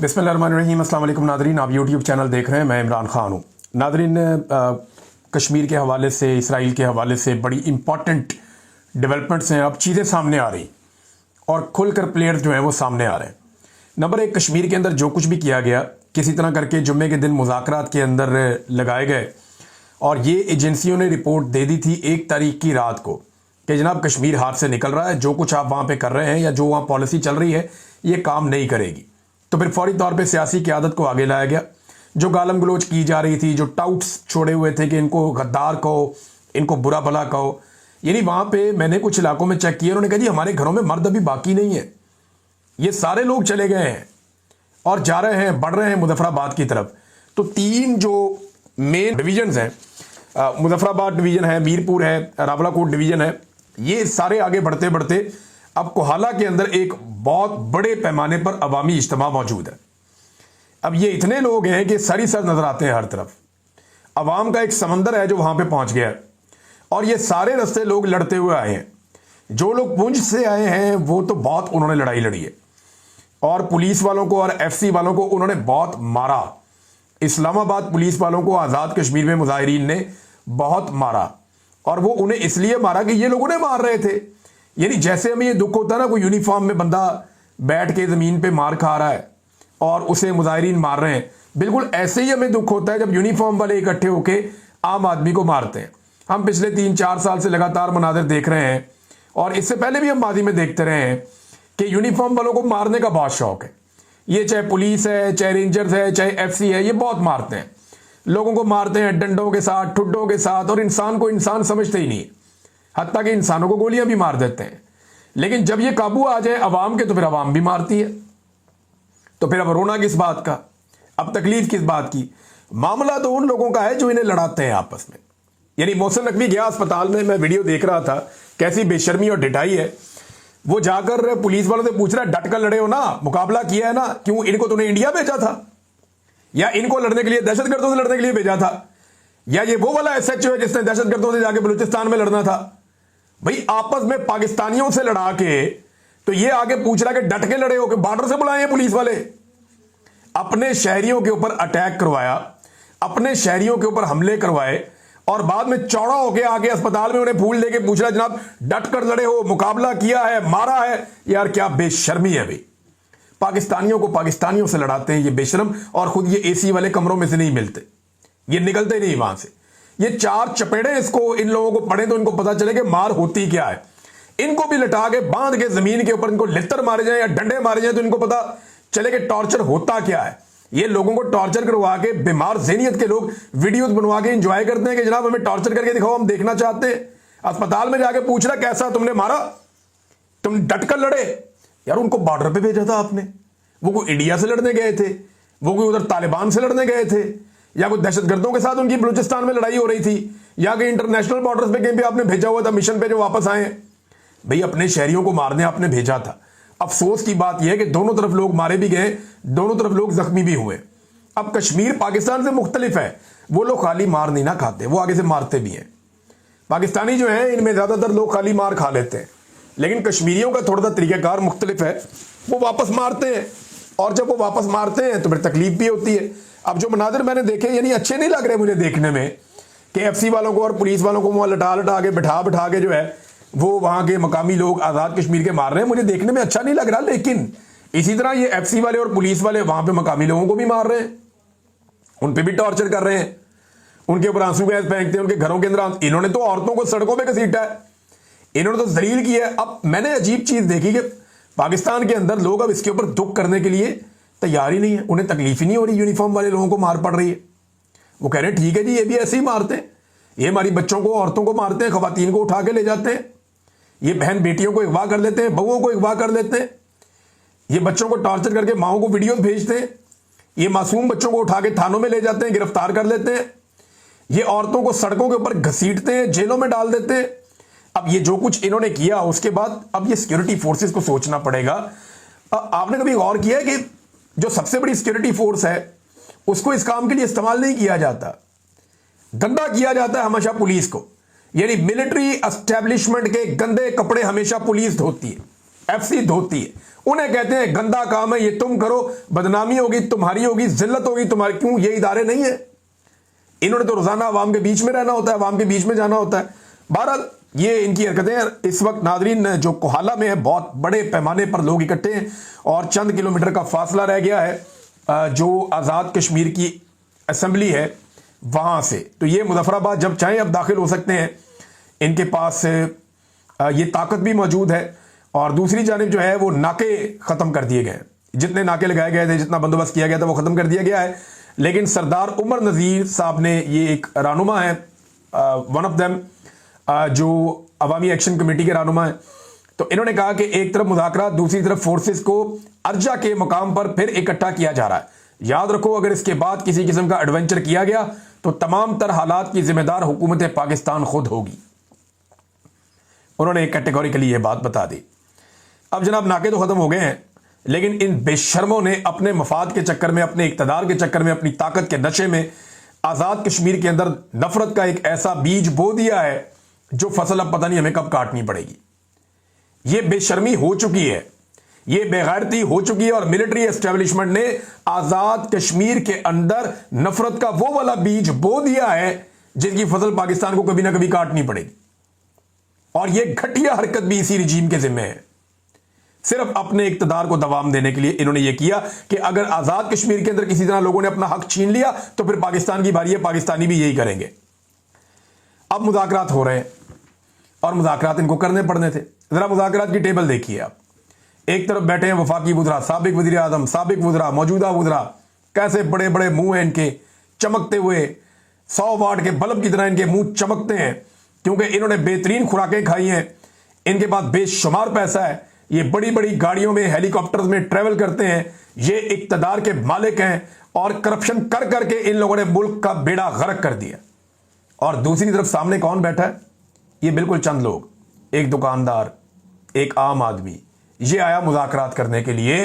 बिस्मिल्लाहिर्रहमानिर्रहीम। अस्सलाम वालेकुम नादरीन, आप यूट्यूब चैनल देख रहे हैं, मैं इमरान खान हूँ। नादरीन, कश्मीर के हवाले से, इसराइल के हवाले से बड़ी इंपॉर्टेंट डेवलपमेंट्स हैं। अब चीज़ें सामने आ रही और खुलकर प्लेयर्स जो हैं वो सामने आ रहे हैं। नंबर एक, कश्मीर के अंदर जो कुछ भी किया गया किसी तरह करके जुम्मे के दिन मुज़ाकरात के अंदर लगाए गए और ये एजेंसियों ने रिपोर्ट दे दी थी 1 तारीख की रात को कि जनाब कश्मीर हाथ से निकल रहा है, जो कुछ आप वहाँ पे कर रहे हैं या जो वहाँ पॉलिसी चल रही है ये काम नहीं करेगी। तो फिर फौरी तौर पे सियासी क़यादत को आगे लाया गया। जो गालम गलोच की जा रही थी, जो टाउट्स छोड़े हुए थे कि इनको गद्दार कहो, इनको बुरा भला कहो, यानी वहाँ पे मैंने कुछ इलाकों में चेक किया, उन्होंने कहा जी हमारे घरों में मर्द अभी बाकी नहीं है, ये सारे लोग चले गए हैं और जा रहे हैं, बढ़ रहे हैं मुजफ्फराबाद की तरफ। तो 3 जो मेन डिवीजन्स हैं, मुजफ्फराबाद डिवीज़न है, मीरपुर है, रावलाकोट डिवीज़न है, ये सारे आगे बढ़ते बढ़ते अब कोहाला के अंदर एक बहुत बड़े पैमाने पर अवामी इज्तिमा मौजूद है। अब ये इतने लोग हैं कि सर ही सर नजर आते हैं हर तरफ। अवाम का एक समंदर है जो वहां पे पहुंच गया है और ये सारे रास्ते लोग लड़ते हुए आए हैं। जो लोग पुंछ से आए हैं वो तो बहुत उन्होंने लड़ाई लड़ी है और पुलिस वालों को और एफसी वालों को उन्होंने बहुत मारा। इस्लामाबाद पुलिस वालों को आज़ाद कश्मीर में मुजाहिरीन ने बहुत मारा और वो उन्हें इसलिए मारा कि ये लोग उन्हें मार रहे थे। यानी जैसे हमें ये दुख होता है ना, कोई यूनिफॉर्म में बंदा बैठ के ज़मीन पे मार खा रहा है और उसे मुजाहिरीन मार रहे हैं, बिल्कुल ऐसे ही हमें दुख होता है जब यूनिफॉर्म वाले इकट्ठे होकर आम आदमी को मारते हैं। हम पिछले 3-4 साल से लगातार मनाजिर देख रहे हैं और इससे पहले भी हम मादी में देखते रहे हैं कि यूनिफॉर्म वालों को मारने का बहुत शौक है। ये चाहे पुलिस है, चाहे रेंजर्स है, चाहे एफसी है, ये बहुत मारते हैं, लोगों को मारते हैं डंडों के साथ, ठुड्डों के साथ, और इंसान को इंसान समझते ही नहीं है। हत्ता कि इंसानों को गोलियां भी मार देते हैं। लेकिन जब ये काबू आ जाए अवाम के तो फिर अवाम भी मारती है। तो फिर अब रोना किस बात का, अब तकलीफ किस बात की? मामला तो उन लोगों का है जो इन्हें लड़ाते हैं आपस में। यानी मोहसिन नकवी गया अस्पताल में, मैं वीडियो देख रहा था, कैसी बेशर्मी और ढिठाई है। वो जाकर पुलिस वालों से पूछ रहा है, डट कर लड़े हो ना, मुकाबला किया है ना, क्यों इनको तूने इंडिया भेजा था या इनको लड़ने के लिए दहशतगर्दों से लड़ने के लिए भेजा था, या ये वो वाला एसएचओ है जिसने दहशतगर्दों से जाके बलूचिस्तान में लड़ना था? भाई आपस में पाकिस्तानियों से लड़ा के तो ये आगे पूछ रहा है कि डट के लड़े हो कि बॉर्डर से बुलाए हैं पुलिस वाले। अपने शहरियों के ऊपर अटैक करवाया, अपने शहरियों के ऊपर हमले करवाए और बाद में चौड़ा होके आके अस्पताल में उन्हें फूल देके पूछ रहा है जनाब डट कर लड़े हो, मुकाबला किया है, मारा है। यार क्या बेशर्मी है भाई। पाकिस्तानियों को पाकिस्तानियों से लड़ाते हैं ये बेशरम, और खुद ये एसी वाले कमरों में से नहीं मिलते, ये निकलते नहीं वहां से। ये 4 चपेड़े इसको इन लोगों को पड़े तो इनको पता चले कि मार होती क्या है। इनको भी लटा के बांध के जमीन के ऊपर इनको लित्तर मारे जाए या डंडे मारे जाए तो इनको पता चले कि टॉर्चर होता क्या है। ये लोगों को टॉर्चर करवा के, बीमार ज़हनियत के लोग वीडियोस बनवा के एंजॉय करते हैं कि जनाब हमें टॉर्चर करके दिखाओ, हम देखना चाहते हैं। अस्पताल में जाके पूछ रहा कैसा तुमने मारा, तुम डट कर लड़े? यार उनको बॉर्डर पे भेजा था आपने, वो कोई इंडिया से लड़ने गए थे, वो कोई उधर तालिबान से लड़ने गए थे, या कोई दहशतगर्दों के साथ उनकी बलूचिस्तान में लड़ाई हो रही थी, या कि इंटरनेशनल बॉर्डर्स पे कहीं पे आपने भेजा हुआ था मिशन पे जो वापस आए? भाई अपने शहरियों को मारने आपने भेजा था। अफसोस की बात यह है कि दोनों तरफ लोग मारे भी गए, दोनों तरफ लोग जख्मी भी हुए। अब कश्मीर पाकिस्तान से मुख्तलिफ है, वो लोग खाली मार नहीं ना खाते, वो आगे से मारते भी हैं। पाकिस्तानी जो है इनमें ज्यादातर लोग खाली मार खा लेते हैं, लेकिन कश्मीरियों का थोड़ा सा तरीकाकार मुख्तलिफ है, वो वापस मारते हैं और जब वो वापस मारते हैं तो फिर तकलीफ भी होती है। अब जो मनाजिर मैंने देखे यानी अच्छे नहीं लग रहे मुझे देखने में कि एफसी वालों को और पुलिस वालों को वहां लटा लटा के बिठा के जो है वो वहां के मकामी लोग आज़ाद कश्मीर के मार रहे हैं, मुझे देखने में अच्छा नहीं लग रहा। लेकिन इसी तरह ये एफसी वाले और पुलिस वाले वहां पे मकामी लोगों को भी मार रहे हैं, उन पर भी टॉर्चर कर रहे हैं, उनके ऊपर आंसू गैस फेंकते हैं, उनके घरों के अंदर। इन्होंने तो औरतों को सड़कों पर घसीटा है, इन्होंने तो जलील किया है। अब मैंने अजीब चीज देखी कि पाकिस्तान के अंदर लोग अब इसके ऊपर दुख करने के लिए तैयार ही नहीं है, उन्हें तकलीफ ही नहीं हो रही यूनिफॉर्म वाले लोगों को मार पड़ रही है। वो कह रहे हैं ठीक है जी, ये भी ऐसे ही मारते हैं, ये हमारी बच्चों को औरतों को मारते हैं, खवातीन को उठा के ले जाते हैं, ये बहन बेटियों को अगवा कर लेते हैं, बहुओं को अगवा कर लेते हैं, ये बच्चों को टॉर्चर करके माओ को वीडियोस भेजते हैं, ये मासूम बच्चों को उठा के थानों में ले जाते हैं, गिरफ्तार कर लेते हैं, ये औरतों को सड़कों के ऊपर घसीटते हैं, जेलों में डाल देते हैं। अब ये जो कुछ इन्होंने किया उसके बाद अब ये सिक्योरिटी फोर्सेस को सोचना पड़ेगा। आपने कभी गौर किया है कि जो सबसे बड़ी सिक्योरिटी फोर्स है उसको इस काम के लिए इस्तेमाल नहीं किया जाता, गंदा किया जाता है हमेशा पुलिस को। यानी मिलिट्री एस्टेब्लिशमेंट के गंदे कपड़े हमेशा पुलिस धोती है। FC धोती है। उन्हें कहते हैं गंदा काम है ये, तुम करो, बदनामी होगी तुम्हारी, होगी जिल्लत होगी तुम्हारी। क्यों? ये इदारे नहीं है। इन्होंने तो रोजाना अवाम के बीच में रहना होता है, अवाम के बीच में जाना होता है। बहरहाल ये इनकी हरकतें इस वक्त नादरीन जो कोहाला में है, बहुत बड़े पैमाने पर लोग इकट्ठे हैं और चंद किलोमीटर का फासला रह गया है जो आज़ाद कश्मीर की असेंबली है वहां से। तो ये मुजफ्फराबाद जब चाहें अब दाखिल हो सकते हैं, इनके पास ये ताकत भी मौजूद है। और दूसरी जानिब जो है वो नाके ख़त्म कर दिए गए, जितने नाके लगाए गए थे, जितना बंदोबस्त किया गया था वो ख़त्म कर दिया गया है। लेकिन सरदार उमर नज़ीर साहब ने, ये एक रहनुमा है, वन ऑफ देम, जो अवामी एक्शन कमेटी के रहनुमा है, तो इन्होंने कहा कि एक तरफ मुज़ाकरात, दूसरी तरफ फोर्सेस को अर्जा के मकाम पर फिर इकट्ठा किया जा रहा है। याद रखो, अगर इसके बाद किसी किस्म का एडवेंचर किया गया तो तमाम तर हालात की जिम्मेदार हुकूमत पाकिस्तान खुद होगी। उन्होंने कैटेगोरिकली ये बात बता दी। अब जनाब नाके तो खत्म हो गए हैं, लेकिन इन बेशर्मों ने अपने मफाद के चक्कर में, अपने इक्तदार के चक्कर में, अपनी ताकत के नशे में आज़ाद कश्मीर के अंदर नफरत का एक ऐसा बीज बो दिया है जो फसल अब पता नहीं हमें कब काटनी पड़ेगी। ये बेशर्मी हो चुकी है, ये बेगैरती हो चुकी है और मिलिट्री एस्टेब्लिशमेंट ने आज़ाद कश्मीर के अंदर नफरत का वो वाला बीज बो दिया है जिसकी फसल पाकिस्तान को कभी ना कभी काटनी पड़ेगी। और ये घटिया हरकत भी इसी रिजीम के जिम्मे है। सिर्फ अपने इक्तदार को दवाम देने के लिए इन्होंने ये किया कि अगर आज़ाद कश्मीर के अंदर किसी तरह लोगों ने अपना हक छीन लिया तो फिर पाकिस्तान की बारी है, पाकिस्तानी भी यही करेंगे। अब मुज़ाकरात हो रहे हैं और मुज़ाकरात इनको करने पड़ने थे। जरा मुज़ाकरात की टेबल देखिए आप। एक तरफ बैठे हैं वफाकी वज़ीर, साबिक वज़ीर आज़म, साबिक वज़ीर, मौजूदा वज़ीर, कैसे बड़े बड़े मुंह हैं इनके, चमकते हुए 100 वाट के बल्ब की तरह इनके मुंह चमकते हैं, क्योंकि इन्होंने बेहतरीन खुराकें खाई हैं, इनके पास बेशुमार पैसा है, ये बड़ी बड़ी गाड़ियों में, हेलीकॉप्टर्स में ट्रेवल करते हैं, ये इक्तदार के मालिक हैं और करप्शन कर करके इन लोगों ने मुल्क का बेड़ा गर्क कर दिया। और दूसरी तरफ सामने कौन बैठा है? ये बिल्कुल चंद लोग, एक दुकानदार, एक आम आदमी, ये आया मुज़ाकरात करने के लिए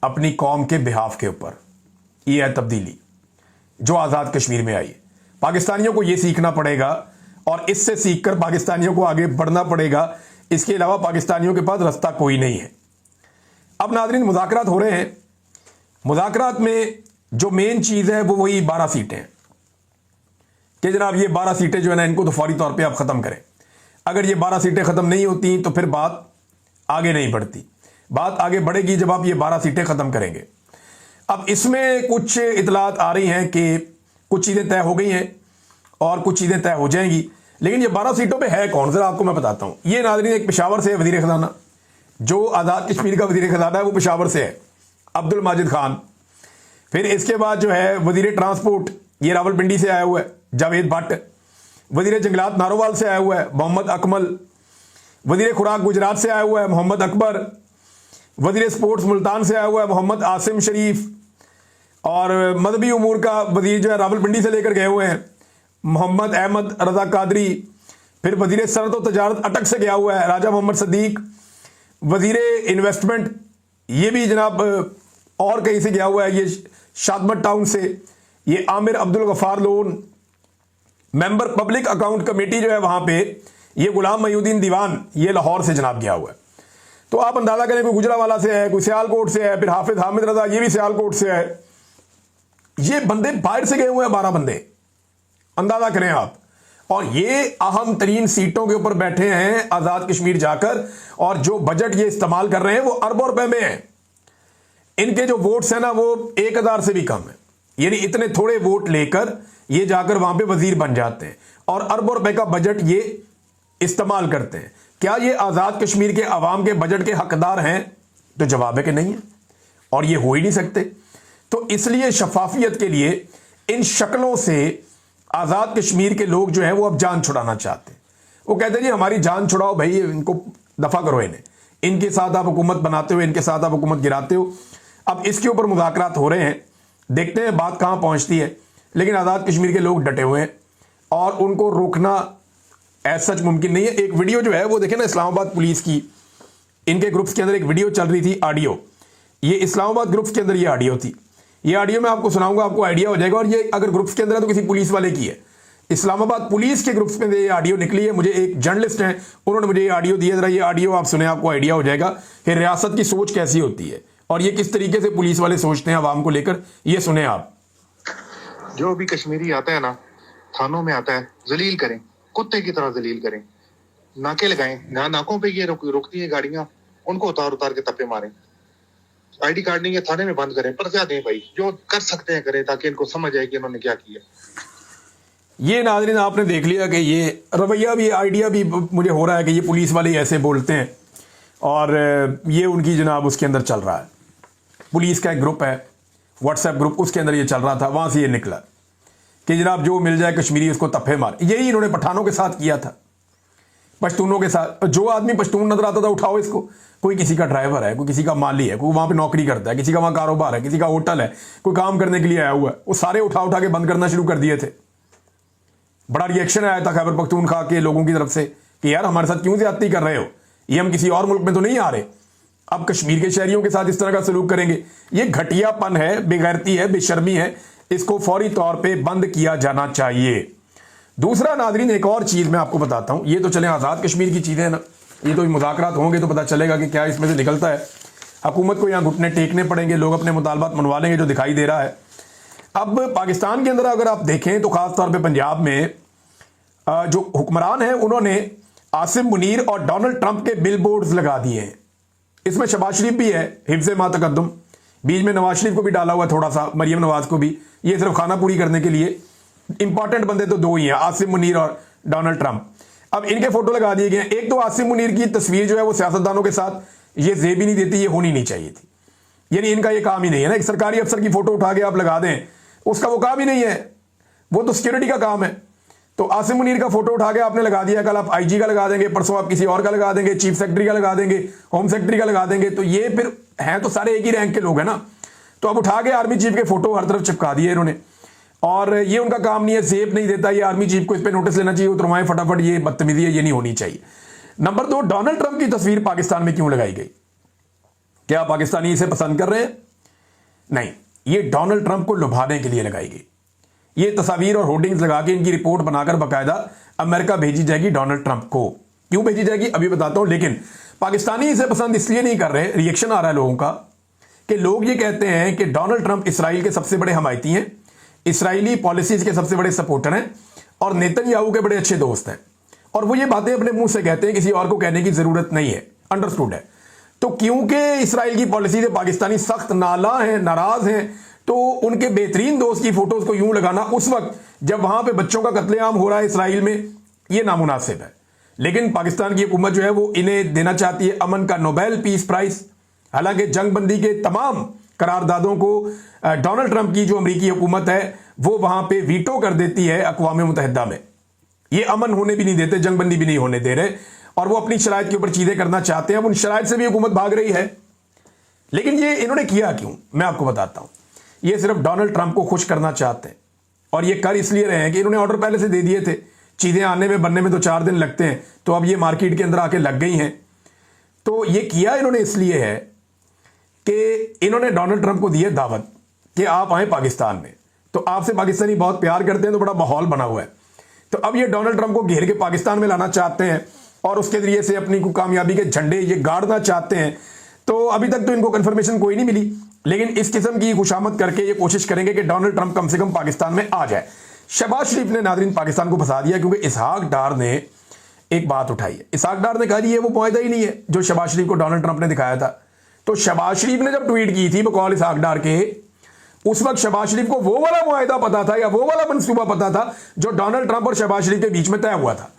अपनी कौम के बिहाफ के ऊपर। ये है तब्दीली जो आज़ाद कश्मीर में आई है। पाकिस्तानियों को ये सीखना पड़ेगा और इससे सीखकर पाकिस्तानियों को आगे बढ़ना पड़ेगा। इसके अलावा पाकिस्तानियों के पास रास्ता कोई नहीं है। अब नाज़रीन मुज़ाकरात हो रहे हैं। मुज़ाकरात में जो मेन चीज़ है वो वही 12 सीटें हैं कि जनाब ये 12 सीटें जो है ना, इनको तो फौरी तौर पे आप ख़त्म करें। अगर ये 12 सीटें ख़त्म नहीं होती तो फिर बात आगे नहीं बढ़ती। बात आगे बढ़ेगी जब आप ये 12 सीटें ख़त्म करेंगे। अब इसमें कुछ इतलात आ रही हैं कि कुछ चीज़ें तय हो गई हैं और कुछ चीज़ें तय हो जाएंगी, लेकिन ये 12 सीटों पे है कौन, ज़रा आपको मैं बताता हूँ। ये नाज़रीन एक पेशावर से वज़ीर ख़ज़ाना, जो आज़ाद कश्मीर का वज़ीर ख़ज़ाना है वो पेशावर से है, अब्दुल माजिद खान। फिर इसके बाद जो है वज़ीर ट्रांसपोर्ट, ये रावलपिंडी से आया हुआ है, जावेद भट्ट। वज़ीर जंगलात नारोवाल से आया हुआ है, मोहम्मद अकमल। वज़ीर खुराक गुजरात से आया हुआ है, मोहम्मद अकबर। वज़ीर स्पोर्ट्स मुल्तान से आया हुआ है, मोहम्मद आसिम शरीफ। और मजहबी उमूर का वज़ीर जो है रावलपिंडी से लेकर गए हुए हैं, मोहम्मद अहमद रज़ा कादरी। फिर वज़ीर सनअत व तजारत अटक से गया हुआ है, राजा मोहम्मद सदीक। वज़ीर इन्वेस्टमेंट, ये भी जनाब और कहीं से गया हुआ है, ये शादमत टाउन से। ये Aamir Abdul Ghaffar loan. Member public account committee जो है वहाँ पे, ये गुलाम मयूद्दीन दीवान, ये लाहौर से जनाब गया हुआ है। तो आप अंदाज़ा करें, कोई गुजरावाला से है, कोई सियालकोट से है, फिर हाफिज हामिद रज़ा, ये भी सियालकोट से है। ये बंदे बाहर से गए हुए हैं, 12 बंदे, अंदाज़ा करें आप। और ये अहम तरीन सीटों के ऊपर बैठे हैं आज़ाद कश्मीर जाकर, और जो बजट ये इस्तेमाल कर रहे हैं वो अरबों रुपए में है। इनके जो वोट्स हैं ना वो 1000 से भी कम है, यानी इतने थोड़े वोट लेकर ये जाकर वहां पे वजीर बन जाते हैं और अरबों रुपए का बजट ये इस्तेमाल करते हैं। क्या ये आज़ाद कश्मीर के अवाम के बजट के हकदार हैं? तो जवाब है कि नहीं है, और ये हो ही नहीं सकते। तो इसलिए शफाफियत के लिए इन शक्लों से आज़ाद कश्मीर के लोग जो हैं वो अब जान छुड़ाना चाहते हैं। वो कहते हैं जी हमारी जान छुड़ाओ भाई, इनको दफा करो, इन्हें, इनके साथ आप हुकूमत बनाते हो, इनके साथ आप हुकूमत गिराते हो। अब इसके ऊपर मुज़ाकरात हो रहे हैं, देखते हैं बात कहाँ पहुँचती है। लेकिन आज़ाद कश्मीर के लोग डटे हुए हैं और उनको रोकना ऐसा सच मुमकिन नहीं है। एक वीडियो जो है वो देखें ना, इस्लामाबाद पुलिस की, इनके ग्रुप्स के अंदर एक वीडियो चल रही थी, ऑडियो। ये इस्लामाबाद ग्रुप्स के अंदर ये ऑडियो थी। ये ऑडियो मैं आपको सुनाऊंगा, आपको आइडिया हो जाएगा। और ये अगर ग्रुप्स के अंदर है तो किसी पुलिस वाले की है। इस्लामाबाद पुलिस के ग्रुप्स में ये ऑडियो निकली है। मुझे एक जर्नलिस्ट हैं, उन्होंने मुझे ये ऑडियो दिया। जरा ये ऑडियो आप सुने, आपको आइडिया हो जाएगा कि रियासत की सोच कैसी होती है और ये किस तरीके से पुलिस वाले सोचते हैं आवाम को लेकर। ये सुने आप। जो भी कश्मीरी आता है ना, थानों में आता है, जलील करें, कुत्ते की तरह जलील करें, नाके लगाएं, ना नाकों पे ये रुकती है गाड़ियां, उनको उतार उतार के तप्पे मारें, आईडी कार्ड नहीं है थाने में बंद करें, पर्चा दें भाई, जो कर सकते हैं करें ताकि इनको समझ आए कि इन्होंने क्या किया। ये नाज़रीन आपने देख लिया कि ये रवैया भी, आइडिया भी मुझे हो रहा है कि ये पुलिस वाले ऐसे बोलते हैं और ये उनकी जनाब उसके अंदर चल रहा है। पुलिस का एक ग्रुप है, व्हाट्सएप ग्रुप, उसके अंदर ये चल रहा था। वहां से ये निकला कि जनाब जो मिल जाए कश्मीरी उसको तप्पे मार। यही इन्होंने पठानों के साथ किया था, पश्तूनों के साथ। जो आदमी पश्तून नजर आता था उठाओ इसको। कोई किसी का ड्राइवर है, कोई किसी का माली है, कोई वहां पे नौकरी करता है, किसी का वहां कारोबार है, किसी का होटल है, कोई काम करने के लिए आया हुआ है, वो सारे उठा उठा के बंद करना शुरू कर दिए थे। बड़ा रिएक्शन आया था खैबर पख्तूनख्वा के लोगों की तरफ से कि यार हमारे साथ क्यों ज्यादती कर रहे हो, ये हम किसी और मुल्क में तो नहीं आ रहे, अब कश्मीर के शहरियों के साथ इस तरह का सलूक करेंगे। ये घटियापन है, बेगैरती है, बेशर्मी है, इसको फौरी तौर पे बंद किया जाना चाहिए। दूसरा नाज़रीन, एक और चीज मैं आपको बताता हूं। ये तो चले आजाद कश्मीर की चीजें ना, ये तो मुज़ाकरात होंगे तो पता चलेगा कि क्या इसमें से निकलता है। हुकूमत को यहां घुटने टेकने पड़ेंगे, लोग अपने मुतालबात मनवा लेंगे, जो दिखाई दे रहा है। अब पाकिस्तान के अंदर अगर आप देखें तो खासतौर पर पंजाब में जो हुक्मरान हैं उन्होंने आसिम मुनीर और डोनाल्ड ट्रंप के बिल बोर्ड्स लगा दिए हैं। इसमें शहबाज शरीफ भी है, हिफ्ज़ मा तकद्दुम, बीच में नवाज शरीफ को भी डाला हुआ थोड़ा सा, मरियम नवाज को भी। ये सिर्फ खाना पूरी करने के लिए। इंपॉर्टेंट बंदे तो दो ही हैं, आसिम मुनीर और डोनाल्ड ट्रंप। अब इनके फोटो लगा दिए गए। एक तो आसिम मुनीर की तस्वीर जो है वो सियासतदानों के साथ ये जेब ही नहीं देती, ये होनी नहीं चाहिए थी। यानी इनका ये काम ही नहीं है ना, एक सरकारी अफसर की फोटो उठा के आप लगा दें, उसका वो काम ही नहीं है, वो तो सिक्योरिटी का काम है। तो आसिम मुनीर का फोटो उठा के आपने लगा दिया, कल आप आईजी का लगा देंगे, परसों आप किसी और का लगा देंगे, चीफ सेक्रेटरी का लगा देंगे, होम सेक्रेटरी का लगा देंगे। तो ये फिर हैं तो सारे एक ही रैंक के लोग हैं ना। तो अब उठा के आर्मी चीफ के फोटो हर तरफ चिपका दिए इन्होंने, और ये उनका काम नहीं है, जेब नहीं देता ये आर्मी चीफ को, इस पर नोटिस लेना चाहिए, उतरवाएं फटाफट। ये बदतमीजी है, ये नहीं होनी चाहिए। नंबर 2, डोनाल्ड ट्रंप की तस्वीर पाकिस्तान में क्यों लगाई गई? क्या पाकिस्तानी इसे पसंद कर रहे हैं? नहीं, ये डोनाल्ड ट्रंप को लुभाने के लिए लगाई गई। ये तस्वीर और होर्डिंग्स लगा के इनकी रिपोर्ट बनाकर बाकायदा अमेरिका भेजी जाएगी डोनाल्ड ट्रंप को। क्यों भेजी जाएगी अभी बताता हूं, लेकिन पाकिस्तानी इसे पसंद इसलिए नहीं कर रहे। रिएक्शन आ रहा है लोगों का कि लोग ये कहते हैं कि डोनाल्ड ट्रंप इसराइल के सबसे बड़े हमायती हैं, इसराइली पॉलिसीज के सबसे बड़े सपोर्टर हैं और नेतन्याहू के बड़े अच्छे दोस्त हैं, और वो ये बातें अपने मुंह से कहते हैं, किसी और को कहने की जरूरत नहीं है। अंडरस्टूड है। तो क्योंकि इसराइल की पॉलिसी से पाकिस्तानी सख्त नाला हैं, नाराज हैं, तो उनके बेहतरीन दोस्त की फोटोज को यूं लगाना उस वक्त जब वहां पे बच्चों का कत्लेआम हो रहा है इसराइल में, यह नामुनासिब है। लेकिन पाकिस्तान की हुकूमत जो है वो इन्हें देना चाहती है अमन का नोबेल पीस प्राइज। हालांकि जंगबंदी के तमाम करारदादों को डोनाल्ड ट्रंप की जो अमरीकी हुकूमत है वो वहां पे वीटो कर देती है अक़वाम मुत्तहिदा में। ये अमन होने भी नहीं देते, जंगबंदी भी नहीं होने दे रहे, और वो अपनी शराइत के ऊपर चीजें करना चाहते हैं। अब उन शराइत से भी हुकूमत भाग रही है। लेकिन ये इन्होंने किया क्यों, मैं आपको बताता हूं। ये सिर्फ डोनाल्ड ट्रंप को खुश करना चाहते हैं, और ये कर इसलिए रहे हैं कि इन्होंने ऑर्डर पहले से दे दिए थे। चीजें आने में बनने में तो 4 दिन लगते हैं, तो अब ये मार्केट के अंदर आके लग गई हैं। तो ये किया इन्होंने इसलिए है कि इन्होंने डोनाल्ड ट्रंप को दी है दावत कि आप आए पाकिस्तान में, तो आपसे पाकिस्तानी बहुत प्यार करते हैं, तो बड़ा माहौल बना हुआ है। तो अब ये डोनाल्ड ट्रंप को घेर के पाकिस्तान में लाना चाहते हैं और उसके जरिए से अपनी कामयाबी के झंडे ये गाड़ना चाहते हैं। तो अभी तक तो इनको कंफर्मेशन कोई नहीं मिली, लेकिन इस किस्म की खुशामद करके ये कोशिश करेंगे कि डोनाल्ड ट्रंप कम से कम पाकिस्तान में आ जाए। शहबाज शरीफ ने नाज़रीन पाकिस्तान को फंसा दिया, क्योंकि इसहाक डार ने एक बात उठाई है। इसहाक डार ने कहा ये वो मुआहिदा ही नहीं है जो शहबाज शरीफ को डोनाल्ड ट्रंप ने दिखाया था। तो शहबाज शरीफ ने जब ट्वीट की थी बकौल इसहाक डार के, उस वक्त शहबाज शरीफ को वो वाला मुआहिदा पता था या वो वाला मनसूबा पता था जो डोनाल्ड ट्रंप और शहबाज शरीफ के बीच में तय हुआ था।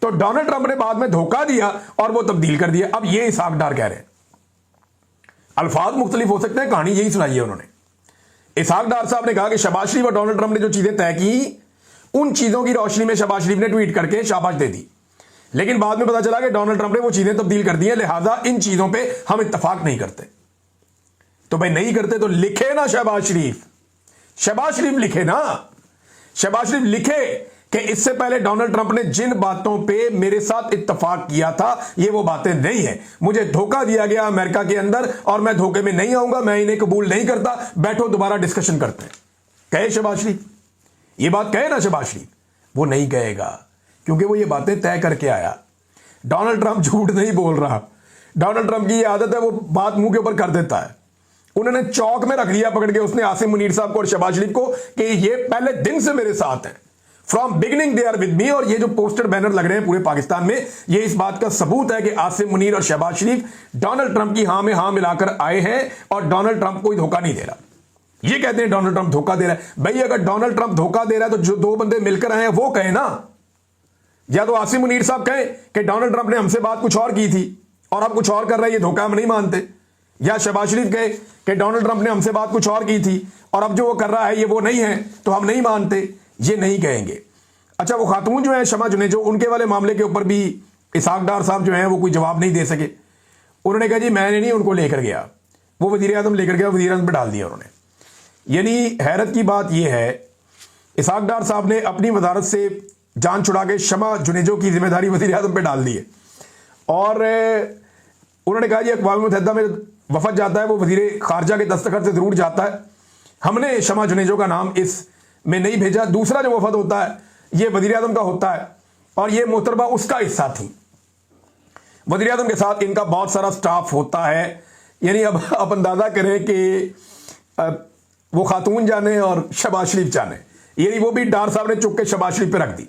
तो डोनाल्ड ट्रंप ने बाद में धोखा दिया और वो तब्दील कर दिया। अब ये इसहाक डार कह रहे हैं, अल्फाज मुख्तलिफ हो सकते हैं, कहानी यही सुनाई है उन्होंने। इसहाक डार साहब ने कहा कि शहबाज शरीफ और डोनाल्ड ट्रंप ने जो चीजें तय की, उन चीजों की रोशनी में शहबाज शरीफ ने ट्वीट करके शाबाश दे दी, लेकिन बाद में पता चला कि डोनाल्ड ट्रंप ने वो चीजें तब्दील कर दी हैं, लिहाजा इन चीजों पे हम इत्तफाक नहीं करते। तो भाई नहीं करते तो लिखे ना शहबाज शरीफ, शहबाज शरीफ लिखे ना, शहबाज शरीफ लिखे कि इससे पहले डोनाल्ड ट्रंप ने जिन बातों पे मेरे साथ इत्तफाक किया था ये वो बातें नहीं है, मुझे धोखा दिया गया अमेरिका के अंदर और मैं धोखे में नहीं आऊंगा, मैं इन्हें कबूल नहीं करता, बैठो दोबारा डिस्कशन करते हैं। कहे शहबाज शरीफ, ये बात कहे ना शहबाज शरीफ। वो नहीं कहेगा, क्योंकि वो ये बातें तय करके आया। डोनाल्ड ट्रंप झूठ नहीं बोल रहा। डोनाल्ड ट्रंप की ये आदत है, वो बात मुंह के ऊपर कर देता है। उन्होंने चौक में रख लिया पकड़ के उसने आसिम मुनीर साहब को और शहबाज शरीफ को कि ये पहले दिन से मेरे साथ हैं, from beginning they are with me. और ये जो पोस्टर बैनर लग रहे हैं पूरे पाकिस्तान में, ये इस बात का सबूत है कि आसिम मुनीर और शहबाज शरीफ डोनाल्ड ट्रंप की हां में हां मिलाकर आए हैं और डोनाल्ड ट्रंप कोई धोखा नहीं दे रहा। ये कहते हैं डोनाल्ड ट्रंप धोखा दे रहा है। भाई अगर डोनाल्ड ट्रंप धोखा दे रहा है तो जो दो बंदे मिलकर आए हैं वो कहे ना। या तो आसिम मुनीर साहब कहें कि डोनाल्ड ट्रंप ने हमसे बात कुछ और की थी और अब कुछ और कर रहा है, ये धोखा हम नहीं मानते। या शहबाज शरीफ कहे कि डोनाल्ड ट्रंप ने हमसे बात कुछ और की थी और अब जो वो कर रहा है ये वो नहीं है, तो हम नहीं मानते। ये नहीं कहेंगे। अच्छा, वो खातून जो है शमा जुनेजो, उनके वाले मामले के ऊपर भी इसहाक डार साहब जो हैं वो कोई जवाब नहीं दे सके। उन्होंने कहा जी मैंने नहीं उनको लेकर गया, वो वजीर आजम लेकर गया, वजीर आजम पर डाल दिया उन्होंने। यानी हैरत की बात यह है, इसहाक डार साहब ने अपनी वजारत से जान छुड़ा के शमा जुनेजो की जिम्मेदारी वजीर आजम पर डाल दी है। और उन्होंने कहा जी अक़वाम मुत्तहिदा में वफद जाता है वो वजीर खारजा के दस्तखत से जरूर जाता है, हमने शमा जुनेजो का नाम इस में नहीं भेजा। दूसरा जो वफद होता है ये वजीर आजम का होता है और ये मोहतरमा उसका हिस्सा थी। वजीर आजम के साथ इनका बहुत सारा स्टाफ होता है। यानी अब आप अंदाजा करें कि वो खातून जाने और शहबाज शरीफ जाने, यानी वो भी डार साहब ने चुप के शहबाज शरीफ पे रख दी।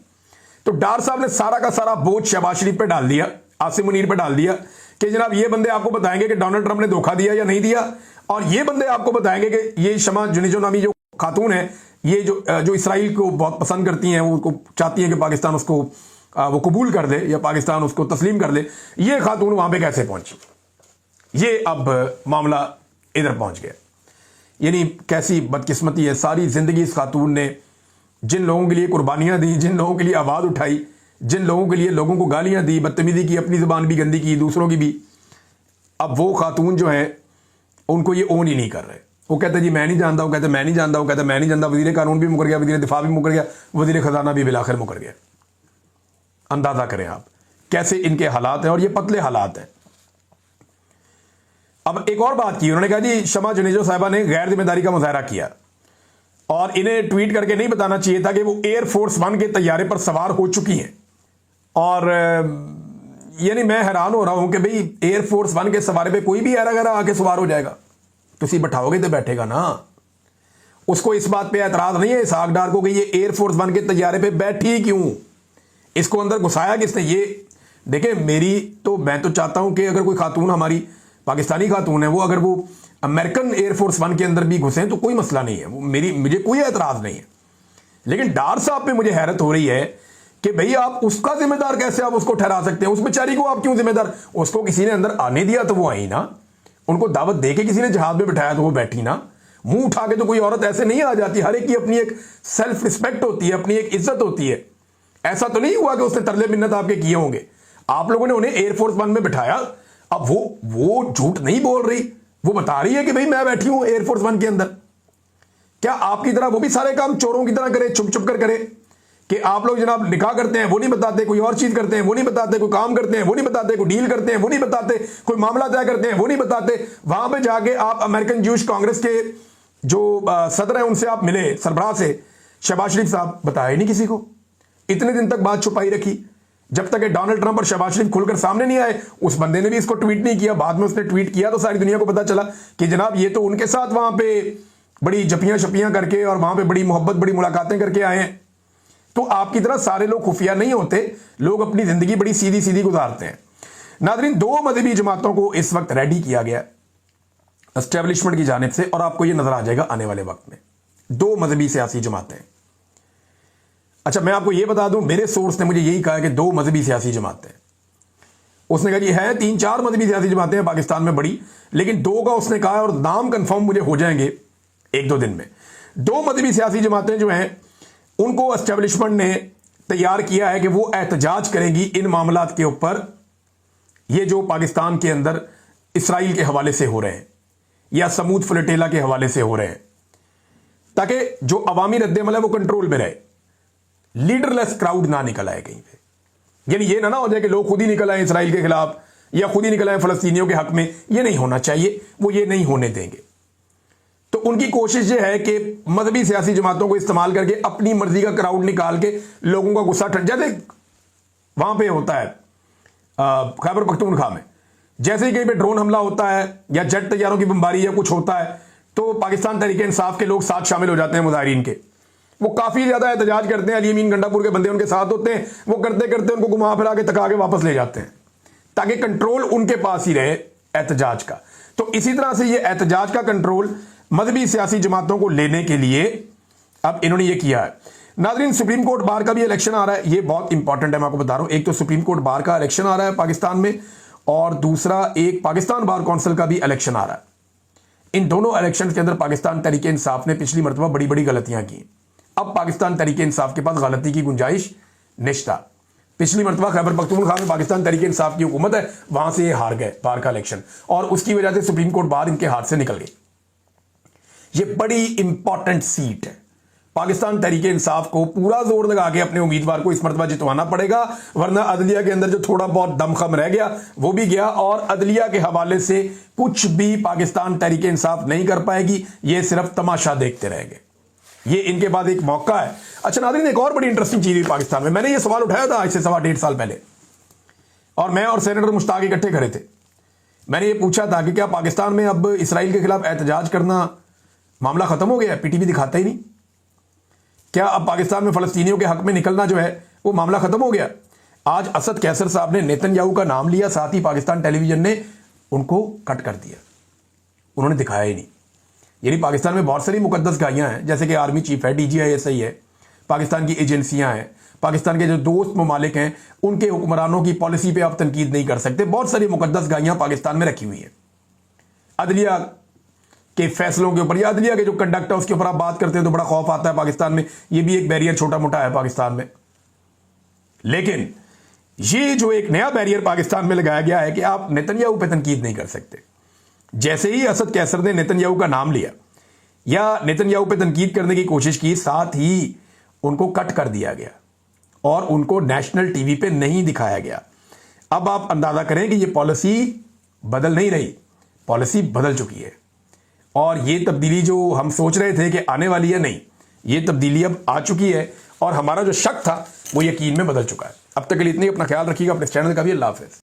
तो डार साहब ने सारा का सारा बोझ शहबाज शरीफ पे डाल दिया, आसिम मुनीर पे डाल दिया कि जनाब ये बंदे आपको बताएंगे कि डोनाल्ड ट्रंप ने धोखा दिया या नहीं दिया, और ये बंदे आपको बताएंगे कि ये शमा जुनेजो नामी जो खातून है, ये जो इसराइल को बहुत पसंद करती हैं, वो चाहती हैं कि पाकिस्तान उसको वो कबूल कर दे या पाकिस्तान उसको तस्लीम कर दे, ये खातून वहां पे कैसे पहुंची। ये अब मामला इधर पहुंच गया। यानी कैसी बदकिस्मती है। सारी जिंदगी इस खातून ने जिन लोगों के लिए कुर्बानियां दी, जिन लोगों के लिए आवाज उठाई, जिन लोगों के लिए लोगों को गालियां दी, बदतमीजी की, अपनी जुबान भी गंदी की, दूसरों की भी, अब वो खातून जो है उनको ये ओन ही नहीं कर रहे। वो कहते जी मैं नहीं जानता, वो कहते मैं नहीं जानता, वो कहते मैं नहीं जानता। वजीर कानून भी मुकर गया, वजीर दिफा भी मुकर गया, वजीर खजाना भी बिलाखिर मुकर गया। अंदाजा करें आप कैसे इनके हालात हैं, और ये पतले हालात हैं। अब एक और बात की, उन्होंने कहा जी शमा जुनेजो साहिबा ने गैर जिम्मेदारी का मुजाहरा किया और इन्हें ट्वीट करके नहीं बताना चाहिए था कि वो एयरफोर्स वन के तैयारे पर सवार हो चुकी हैं। और यानी मैं हैरान हो रहा हूं कि भाई एयरफोर्स वन के सवारे पे कोई भी ऐरा गैरा आके सवार हो जाएगा, तुसी बैठाओगे तो बैठेगा ना। उसको इस बात पे एतराज नहीं है इसहाक डार को कि ये एयरफोर्स वन के तैयारे पे बैठी क्यों, इसको अंदर घुसाया किसने। ये देखे मैं तो चाहता हूं कि अगर कोई खातून हमारी पाकिस्तानी खातून है, वो अगर वो अमेरिकन एयरफोर्स वन के अंदर भी घुसे तो कोई मसला नहीं है, वो मुझे कोई एतराज नहीं है। लेकिन डार साहब पे मुझे हैरत हो रही है कि भाई आप उसका जिम्मेदार कैसे आप उसको ठहरा सकते हैं। उस बेचारी को आप क्यों जिम्मेदार, उसको किसी ने अंदर आने दिया तो वो आई ना, उनको दावत दे के किसी ने जहाज में बैठाया तो वो बैठी ना। मुंह उठा के तो कोई औरत ऐसे नहीं आ जाती। हर एक की अपनी एक सेल्फ रिस्पेक्ट होती है, अपनी एक इज्जत होती है। ऐसा तो नहीं हुआ कि उसने तरले मिन्नत आपके किए होंगे, आप लोगों ने उन्हें एयरफोर्स वन में बिठाया। अब वो झूठ नहीं बोल रही, वो बता रही है कि भाई मैं बैठी हूं एयरफोर्स वन के अंदर। क्या आपकी तरह वो भी सारे काम चोरों की तरह करे, छुप छुप कर करे कि आप लोग जनाब निकाह करते हैं वो नहीं बताते, कोई और चीज करते हैं वो नहीं बताते, कोई काम करते हैं वो नहीं बताते, कोई डील करते हैं वो नहीं बताते, कोई मामला तय करते हैं वो नहीं बताते। वहां पे जाके आप अमेरिकन ज्यूश कांग्रेस के जो सदर हैं उनसे आप मिले, सरबराह से, शहबाज शरीफ साहब बताया नहीं किसी को। इतने दिन तक बात छुपाई रखी, जब तक डोनाल्ड ट्रंप और शहबाज शरीफ खुलकर सामने नहीं आए। उस बंदे ने भी इसको ट्वीट नहीं किया, बाद में उसने ट्वीट किया तो सारी दुनिया को पता चला कि जनाब ये तो उनके साथ वहां पे बड़ी जपियां शपियां करके और वहां पे बड़ी मोहब्बत, बड़ी मुलाकातें करके आए हैं। तो आपकी तरह सारे लोग खुफिया नहीं होते, लोग अपनी जिंदगी बड़ी सीधी सीधी गुजारते हैं। नाज़रीन, दो मजहबी जमातों को इस वक्त रेडी किया गया एस्टेब्लिशमेंट की जानिब से, और आपको यह नजर आ जाएगा आने वाले वक्त में। दो मजहबी सियासी जमातें। अच्छा, मैं आपको यह बता दूं, मेरे सोर्स ने मुझे यही कहा कि दो मजहबी सियासी जमातें। उसने कहा जी है 3-4 मजहबी सियासी जमातें हैं पाकिस्तान में बड़ी, लेकिन दो का उसने कहा, और नाम कंफर्म मुझे हो जाएंगे 1-2 दिन में। दो मजहबी सियासी जमातें जो हैं उनको एस्टेब्लिशमेंट ने तैयार किया है कि वो एहतजाज करेंगी इन मामलात के ऊपर, ये जो पाकिस्तान के अंदर इसराइल के हवाले से हो रहे हैं या समूद फ्लोटिला के हवाले से हो रहे हैं, ताकि जो अवामी रद्दमल है वो कंट्रोल में रहे, लीडरलेस क्राउड ना निकल आए कहीं पे। यानी ये ना हो जाए कि लोग खुद ही निकल आए इसराइल के खिलाफ या खुद ही निकल आए फलस्तीनियों के हक में, ये नहीं होना चाहिए, वो ये नहीं होने देंगे। तो उनकी कोशिश ये है कि मजहबी सियासी जमातों को इस्तेमाल करके अपनी मर्जी का क्राउड निकाल के लोगों का गुस्सा ठंड, जैसे वहां पे होता है खैबर पख्तूनख्वा में, जैसे ही कहीं पे ड्रोन हमला होता है या जेट तैयारों की बमबारी या कुछ होता है तो पाकिस्तान तहरीक इंसाफ के लोग साथ शामिल हो जाते हैं मुजाहिरीन के। वो काफी ज्यादा एहतजाज करते हैं, अली अमीन गंडापुर के बंदे उनके साथ होते हैं, वो करते करते उनको घुमा फिरा के तका के वापस ले जाते हैं ताकि कंट्रोल उनके पास ही रहे एहतजाज का। तो इसी तरह से ये एहतजाज का कंट्रोल मजहबी सियासी जमातों को लेने के लिए अब इन्होंने ये किया है। नाज़रीन, सुप्रीम कोर्ट बार का भी इलेक्शन आ रहा है, ये बहुत इंपॉर्टेंट है, मैं आपको बता रहा हूं। एक तो सुप्रीम कोर्ट बार का इलेक्शन आ रहा है पाकिस्तान में, और दूसरा एक पाकिस्तान बार काउंसिल का भी इलेक्शन आ रहा है। इन दोनों इलेक्शन के अंदर पाकिस्तान तहरीक इंसाफ ने पिछली मरतबा बड़ी बड़ी गलतियां की। अब पाकिस्तान तहरीक इंसाफ के पास गलती की गुंजाइश निश्ता। पिछली मरतबा खैबर पख्तूनख्वा में पाकिस्तान तहरीक इंसाफ की हुकूमत है, वहां से ये हार गए बार का इलेक्शन, और उसकी वजह से सुप्रीम कोर्ट बार इनके हाथ से निकल गई। ये बड़ी इंपॉर्टेंट सीट है। पाकिस्तान तहरीक इंसाफ को पूरा जोर लगा के अपने उम्मीदवार को इस मरतबा जितवाना पड़ेगा, वरना अदलिया के अंदर जो थोड़ा बहुत दमखम रह गया वो भी गया, और अदलिया के हवाले से कुछ भी पाकिस्तान तहरीक इंसाफ नहीं कर पाएगी। ये सिर्फ तमाशा देखते रहेंगे। ये इनके बाद एक मौका है। अच्छा नाज़रीन, एक और बड़ी इंटरेस्टिंग चीज हुई पाकिस्तान में। मैंने ये सवाल उठाया था आज से 1.5 साल पहले, और मैं और सेनेटर मुश्ताक इकट्ठे खड़े थे। मैंने ये पूछा था कि क्या पाकिस्तान में अब इसराइल के खिलाफ एहतजाज करना मामला खत्म हो गया? पीटीवी दिखाता ही नहीं। क्या अब पाकिस्तान में फलस्तीनियों के हक में निकलना जो है वो मामला खत्म हो गया? आज असद कैसर साहब ने नेतन्याहू का नाम लिया, साथ ही पाकिस्तान टेलीविजन ने उनको कट कर दिया, उन्होंने दिखाया ही नहीं। यानी पाकिस्तान में बहुत सारी मुकद्दस गायियां हैं, जैसे कि आर्मी चीफ है, DGISI है, पाकिस्तान की एजेंसियां हैं, पाकिस्तान के जो दोस्त ममालिक हैं उनके हुक्मरानों की पॉलिसी पे आप तनकीद नहीं कर सकते। बहुत सारी मुकद्दस गायियां पाकिस्तान में रखी हुई हैं। अदलिया के फैसलों के ऊपर या अदलिया के जो कंडक्ट है उसके ऊपर आप बात करते हैं तो बड़ा खौफ आता है पाकिस्तान में। ये भी एक बैरियर छोटा मोटा है पाकिस्तान में। लेकिन ये जो एक नया बैरियर पाकिस्तान में लगाया गया है कि आप नेतन्याहू पे तनकीद नहीं कर सकते। जैसे ही असद कैसर ने नेतन्याहू का नाम लिया या नेतन्याहू पे तनकीद करने की कोशिश की, साथ ही उनको कट कर दिया गया और उनको नेशनल टीवी पे नहीं दिखाया गया। अब आप अंदाजा करें कि ये पॉलिसी बदल नहीं रही, पॉलिसी बदल चुकी है। और ये तब्दीली जो हम सोच रहे थे कि आने वाली है, नहीं, ये तब्दीली अब आ चुकी है, और हमारा जो शक था वो यकीन में बदल चुका है। अब तक के लिए इतनी, अपना ख्याल रखिएगा, अपने चैनल का भी। अल्लाह हाफ़िज़।